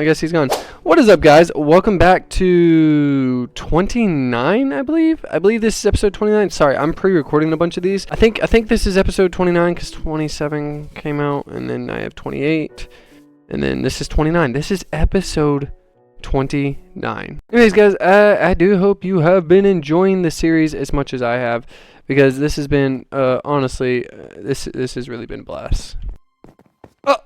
I guess he's gone. What is up, guys? Welcome back to 29, I believe. I believe this is episode 29. Sorry, I'm pre-recording a bunch of these. I think this is episode 29 because 27 came out, and then I have 28, and then this is 29. This is episode 29. Anyways, guys, I do hope you have been enjoying the series as much as I have, because this has been honestly, this has really been a blast. Oh,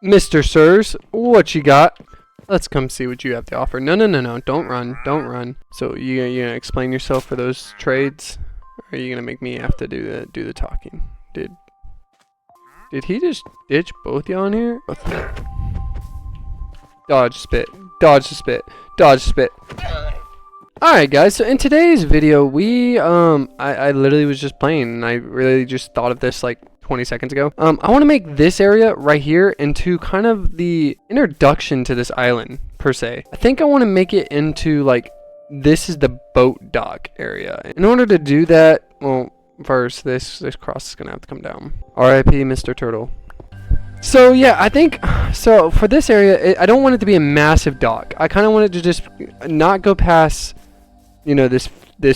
Mr. Sirs, what you got? Let's come see what you have to offer. No, don't run. So you gonna explain yourself for those trades, or are you gonna make me have to do the talking? Did he just ditch both y'all in here? Dodge spit. Alright, guys, so in today's video, I literally was just playing, and I really just thought of this like 20 seconds ago. I want to make this area right here into kind of the introduction to this island, per se. I think I want to make it into like, this is the boat dock area. In order to do that, well, first, this cross is going to have to come down. R.I.P. Mr. Turtle. So yeah, I think, so for this area, I don't want it to be a massive dock. I kind of want it to just not go past, you know, this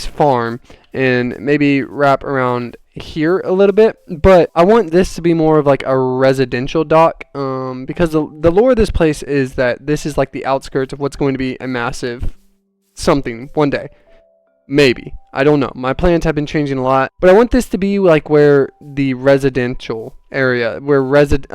farm, and maybe wrap around here a little bit. But I want this to be more of like a residential dock, because the lore of this place is that this is like the outskirts of what's going to be a massive something one day. Maybe. I don't know. My plans have been changing a lot. But I want this to be like where the residential area, where residents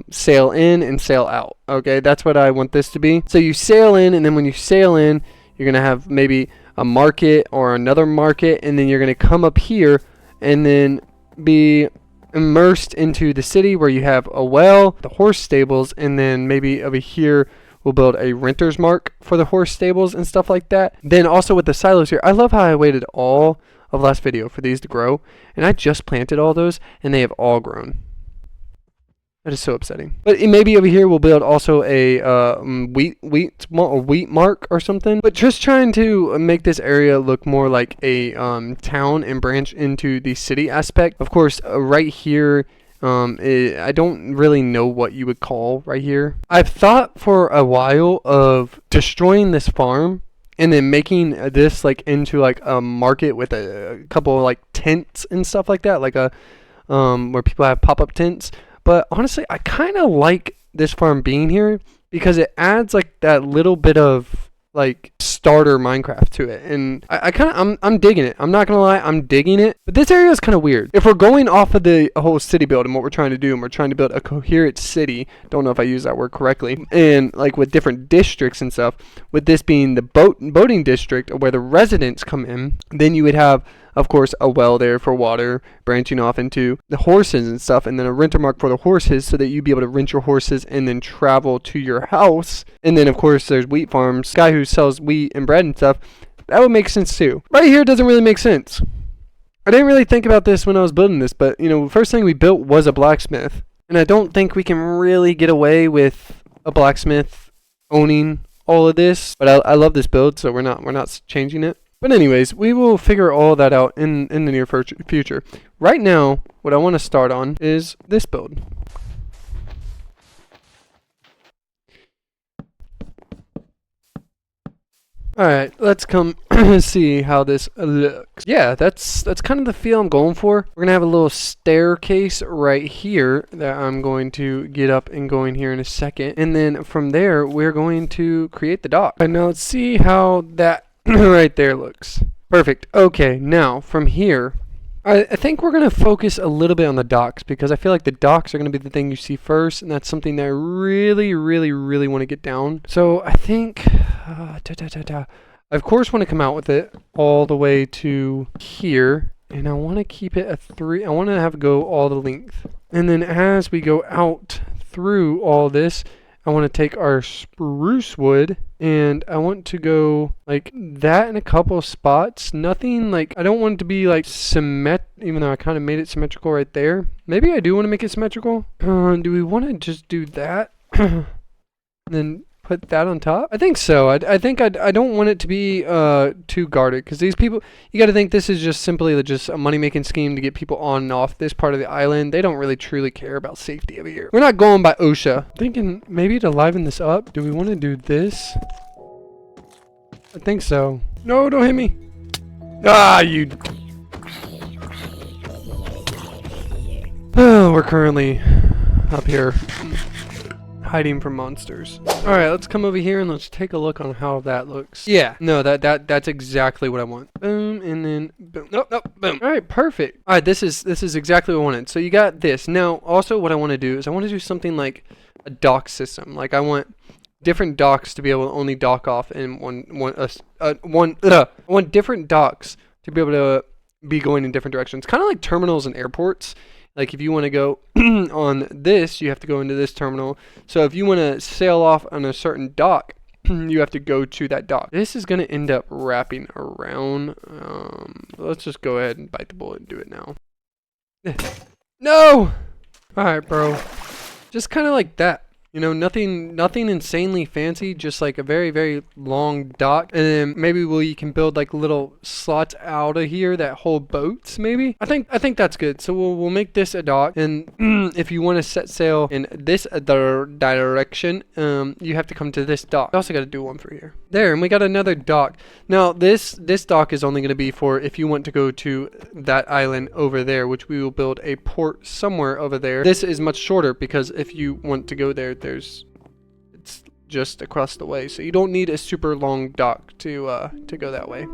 sail in and sail out. Okay, that's what I want this to be. So you sail in, and then when you sail in, you're going to have maybe a market or another market, and then you're going to come up here and then be immersed into the city where you have a well, the horse stables, and then maybe over here we'll build a renter's mark for the horse stables and stuff like that. Then also with the silos here, I love how I waited all of last video for these to grow, and I just planted all those and they have all grown. That is so upsetting. But maybe over here we'll build also a wheat mark or something. But just trying to make this area look more like a town and branch into the city aspect. Of course, right here, I don't really know what you would call right here. I've thought for a while of destroying this farm and then making this like into like a market with a couple of like tents and stuff like that, like a where people have pop-up tents. But honestly, I kind of like this farm being here because it adds like that little bit of like starter Minecraft to it, and I'm digging it. I'm not gonna lie, I'm digging it. But this area is kind of weird. If we're going off of the whole city build and what we're trying to do, and we're trying to build a coherent city, don't know if I use that word correctly, and like with different districts and stuff, with this being the boating district where the residents come in, then you would have, of course, a well there for water, branching off into the horses and stuff, and then a renter mark for the horses so that you'd be able to rent your horses and then travel to your house. And then, of course, there's wheat farms, guy who sells wheat and bread and stuff. That would make sense too. Right here doesn't really make sense. I didn't really think about this when I was building this, but, you know, the first thing we built was a blacksmith. And I don't think we can really get away with a blacksmith owning all of this. But I love this build, so we're not changing it. But anyways, we will figure all that out in the near future. Right now, what I want to start on is this build. Alright, let's come see how this looks. Yeah, that's kind of the feel I'm going for. We're going to have a little staircase right here that I'm going to get up and going here in a second. And then from there, we're going to create the dock. And now let's see how that right there looks. Perfect. Okay, now from here, I think we're going to focus a little bit on the docks, because I feel like the docks are going to be the thing you see first, and that's something that I really want to get down. So I think, I of course want to come out with it all the way to here, and I want to keep it a 3. I want to have it go all the length. And then as we go out through all this, I want to take our spruce wood and I want to go like that in a couple of spots. Nothing like, I don't want it to be like even though I kind of made it symmetrical right there. Maybe I do want to make it symmetrical. Do we want to just do that? And then put that on top? I think so. I think I don't want it to be too guarded, because these people, you got to think this is just simply just a money-making scheme to get people on and off this part of the island. They don't really truly care about safety over here. We're not going by OSHA. Thinking maybe to liven this up, do we want to do this? I think so. No, don't hit me. Ah, you. Oh, we're currently up here hiding from monsters. All right, let's come over here and let's take a look on how that looks. Yeah, no, that's exactly what I want. Boom, and then boom. Nope, boom. All right, perfect. All right, this is exactly what I wanted. So you got this. Now, also what I want to do is I want to do something like a dock system. Like I want different docks to be able to only dock off in I want different docks to be able to be going in different directions. Kind of like terminals and airports. Like if you want to go on this, you have to go into this terminal. So if you want to sail off on a certain dock, you have to go to that dock. This is going to end up wrapping around. Let's just go ahead and bite the bullet and do it now. No! Alright, bro. Just kind of like that. You know, nothing insanely fancy, just like a very, very long dock. And then maybe we can build like little slots out of here that hold boats, maybe. I think that's good. So we'll make this a dock. And if you want to set sail in this direction, you have to come to this dock. I also got to do one for here. There, and we got another dock. Now this dock is only going to be for if you want to go to that island over there, which we will build a port somewhere over there. This is much shorter because if you want to go there, it's just across the way, so you don't need a super long dock to go that way.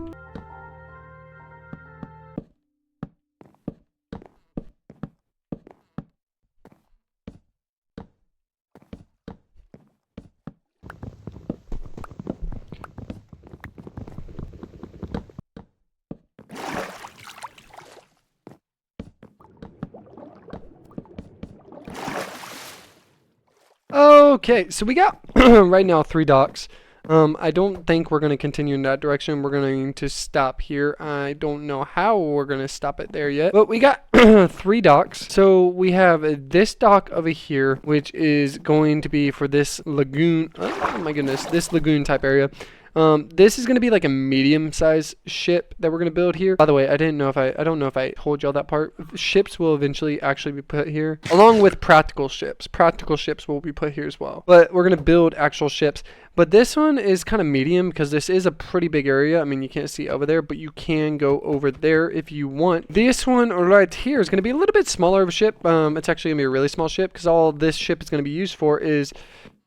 Okay, so we got right now 3 docks. I don't think we're going to continue in that direction. We're going to stop here. I don't know how we're going to stop it there yet. But we got 3 docks. So we have this dock over here, which is going to be for this lagoon. Oh my goodness, this lagoon type area. This is going to be like a medium-sized ship that we're going to build here. By the way, I don't know if I told y'all that part. Ships will eventually actually be put here, along with practical ships. Practical ships will be put here as well. But we're going to build actual ships. But this one is kind of medium because this is a pretty big area. I mean, you can't see over there, but you can go over there if you want. This one right here is going to be a little bit smaller of a ship. It's actually going to be a really small ship because all this ship is going to be used for is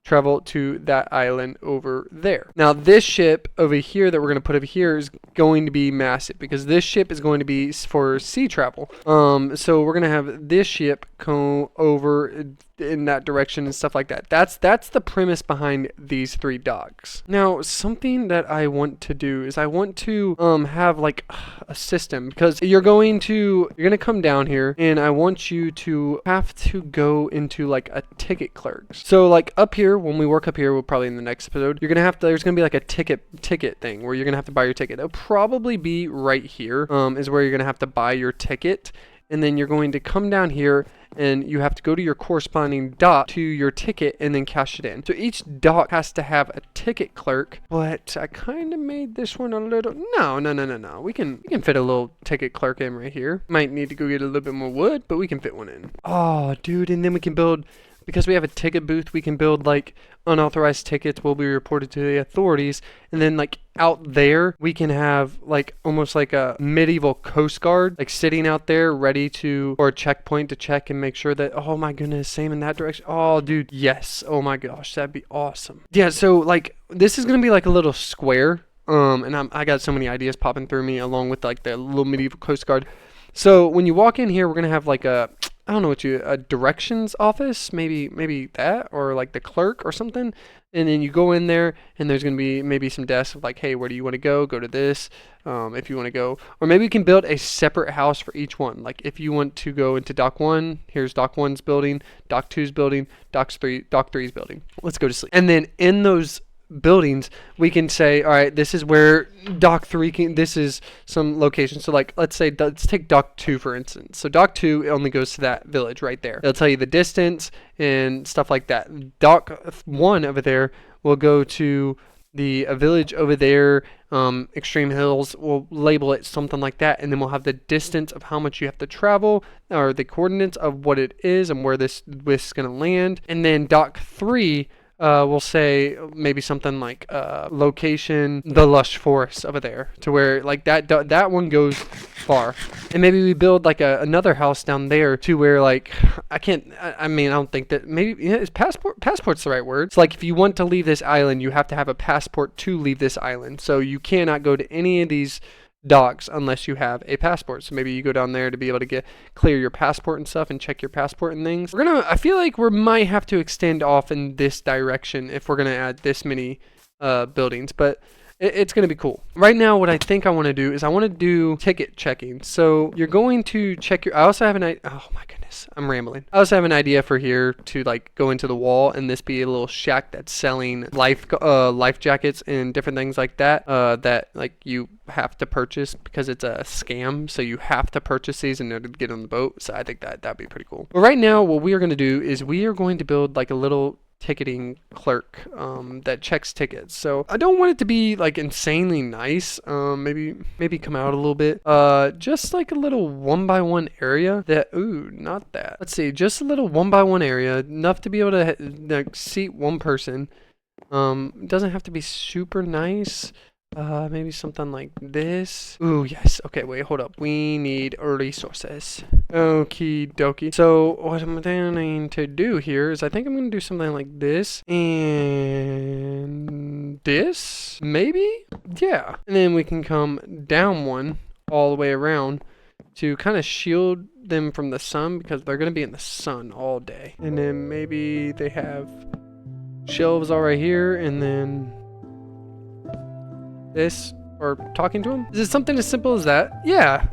travel to that island over there. Now this ship over here that we're going to put over here is going to be massive because this ship is going to be for sea travel. So we're going to have this ship go over in that direction and stuff like that. That's the premise behind these 3 docks. Now something that I want to do is I want to have like a system, because you're going to come down here and I want you to have to go into like a ticket clerks. So like up here, when we work up here, we'll probably in the next episode, there's gonna be like a ticket thing where you're gonna have to buy your ticket. It'll probably be right here is where you're gonna have to buy your ticket. And then you're going to come down here and you have to go to your corresponding dock to your ticket and then cash it in. So each dock has to have a ticket clerk, but I kind of made this one a little, no. We can fit a little ticket clerk in right here. Might need to go get a little bit more wood, but we can fit one in. Oh, dude, and then we can build, because we have a ticket booth, we can build like unauthorized tickets will be reported to the authorities. And then like out there, we can have like almost like a medieval coast guard, like sitting out there ready to, or a checkpoint to check and make sure that, oh my goodness, same in that direction. Oh dude, yes. Oh my gosh, that'd be awesome. Yeah, so like this is going to be like a little square. And I got so many ideas popping through me along with like the little medieval coast guard. So when you walk in here, we're going to have like a directions office, maybe that, or like the clerk or something. And then you go in there and there's going to be maybe some desks of like, hey, where do you want to go? Go to this. If you want to go, or maybe we can build a separate house for each one. Like if you want to go into dock 1, here's dock 1's building, dock 2's building, dock 3's building. Let's go to sleep. And then in those buildings, we can say, all right, this is where dock 3 can, this is some location. So like, let's take dock 2 for instance. So dock 2 only goes to that village right there. It'll tell you the distance and stuff like that. Dock 1 over there will go to a village over there, Extreme Hills. We'll label it something like that, and then we'll have the distance of how much you have to travel, or the coordinates of what it is and where this is going to land. And then dock 3, we'll say maybe something like location, the lush forest over there, to where like that one goes far. And maybe we build like another house down there to where like I don't think that, maybe, yeah, is passport's the right word. So like if you want to leave this island, you have to have a passport to leave this island. So you cannot go to any of these docks unless you have a passport. So maybe you go down there to be able to clear your passport and stuff and check your passport and things. I feel like we might have to extend off in this direction if we're gonna add this many buildings, but it's going to be cool. Right now, what I think I want to do is I want to do ticket checking. So you're going to check I also have oh my goodness, I'm rambling. I also have an idea for here to like go into the wall and this be a little shack that's selling life jackets and different things like that, that like you have to purchase because it's a scam. So you have to purchase these in order to get on the boat. So I think that'd be pretty cool. But right now, what we are going to do is we are going to build like a little ticketing clerk that checks tickets. So I don't want it to be like insanely nice. Maybe come out a little bit. Just like a little 1x1 area that, not that. Let's see, just a little 1x1 area, enough to be able to like seat one person. It doesn't have to be super nice. Maybe something like this. Ooh, yes. Okay, wait, hold up. We need resources. Okie dokie. So what I'm planning to do here is I think I'm going to do something like this and this, maybe? Yeah. And then we can come down one all the way around to kind of shield them from the sun because they're going to be in the sun all day. And then maybe they have shelves all right here and then this, or talking to them. Is it something as simple as that? Yeah.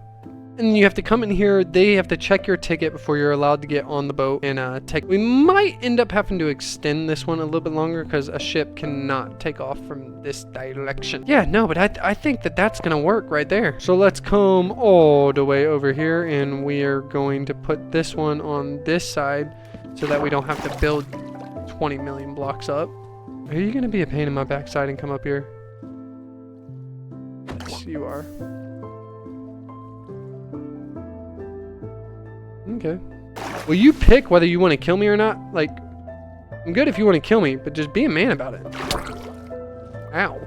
And you have to come in here, they have to check your ticket before you're allowed to get on the boat and take. We might end up having to extend this one a little bit longer because a ship cannot take off from this direction. Yeah, no, but I think that's gonna work right there. So let's come all the way over here and we are going to put this one on this side so that we don't have to build 20 million blocks up. Are you gonna be a pain in my backside and come up here? Yes, you are. Okay. Will you pick whether you want to kill me or not? Like, I'm good if you want to kill me, but just be a man about it. Ow.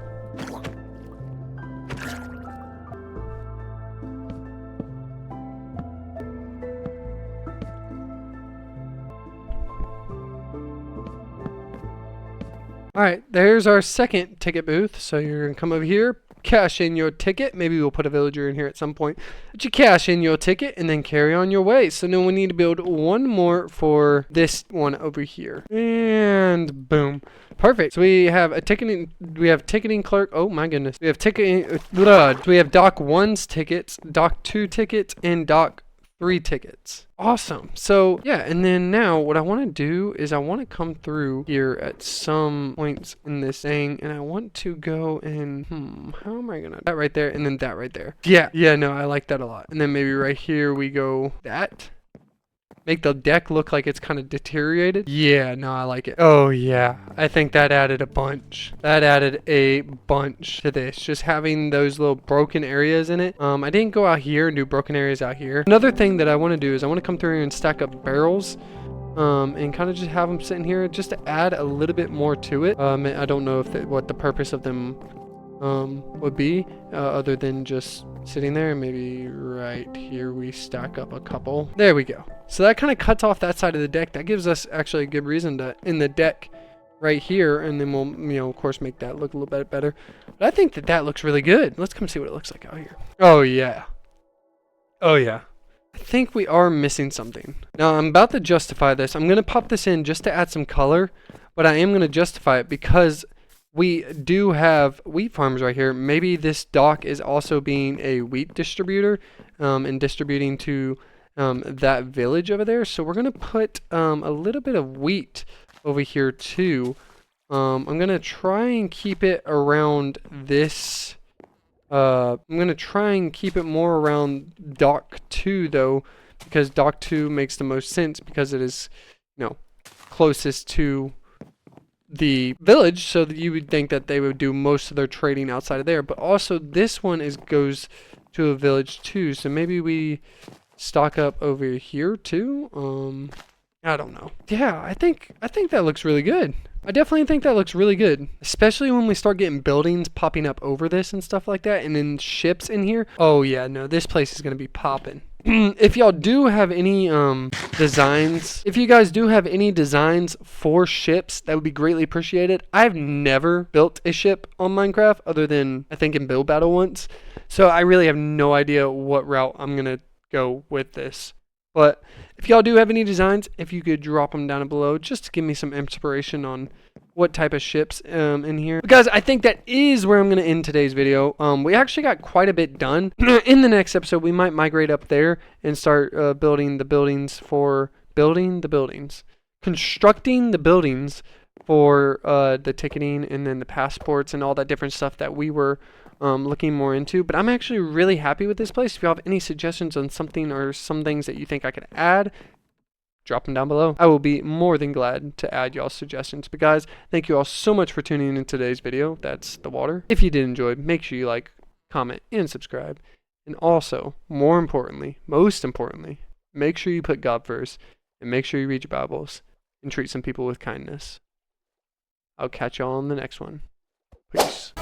Alright, there's our second ticket booth. So you're going to come over here, cash in your ticket. Maybe we'll put a villager in here at some point. But you cash in your ticket and then carry on your way. So now we need to build one more for this one over here. And boom. Perfect. So we have ticketing clerk. Oh my goodness. We have ticketing. We have dock 1's tickets, dock 2 tickets, and dock 3 tickets. Awesome. So yeah, and then now what I want to do is I want to come through here at some points in this thing, and I want to go and how am I gonna, that right there and then that right there. Yeah, no, I like that a lot. And then maybe right here we go that. Make the deck look like it's kind of deteriorated. Yeah, no, I like it. Oh yeah, I think that added a bunch. That added a bunch to this. Just having those little broken areas in it. I didn't go out here and do broken areas out here. Another thing that I want to do is I want to come through here and stack up barrels. And kind of just have them sitting here just to add a little bit more to it. I don't know if what the purpose of them would be other than just sitting there. Maybe right here we stack up a couple. There we go. So that kind of cuts off that side of the deck. That gives us actually a good reason to in the deck right here, and then we'll of course make that look a little bit better. But I think that looks really good. Let's come see what it looks like out here. Oh yeah. I think we are missing something. Now I'm about to justify this. I'm gonna pop this in just to add some color, but I am gonna justify it because we do have wheat farms right here. Maybe this dock is also being a wheat distributor and distributing to that village over there. So we're going to put a little bit of wheat over here too. I'm gonna try and keep it around this. I'm gonna try and keep it more around Dock 2 though, because Dock 2 makes the most sense because it is, you know, closest to the village, so that you would think that they would do most of their trading outside of there. But also this one goes to a village too, so maybe we stock up over here too. I don't know. Yeah, I think that looks really good. I definitely think that looks really good, especially when we start getting buildings popping up over this and stuff like that, and then ships in here. Oh yeah, no, this place is gonna be popping. If y'all do have any designs, if you guys do have any designs for ships, that would be greatly appreciated. I've never built a ship on Minecraft other than I think in Build Battle once, so I really have no idea what route I'm gonna go with this. But if y'all do have any designs, if you could drop them down below just to give me some inspiration on what type of ships in here. Because I think that is where I'm going to end today's video. We actually got quite a bit done. In the next episode, we might migrate up there and start constructing the buildings for the ticketing and then the passports and all that different stuff that we were looking more into. But I'm actually really happy with this place. If you have any suggestions on something or some things that you think I could add, drop them down below. I will be more than glad to add y'all's suggestions. But guys, thank you all so much for tuning in today's video. That's the water. If you did enjoy, make sure you like, comment, and subscribe. And also, most importantly, make sure you put God first and make sure you read your Bibles and treat some people with kindness. I'll catch y'all on the next one. Peace.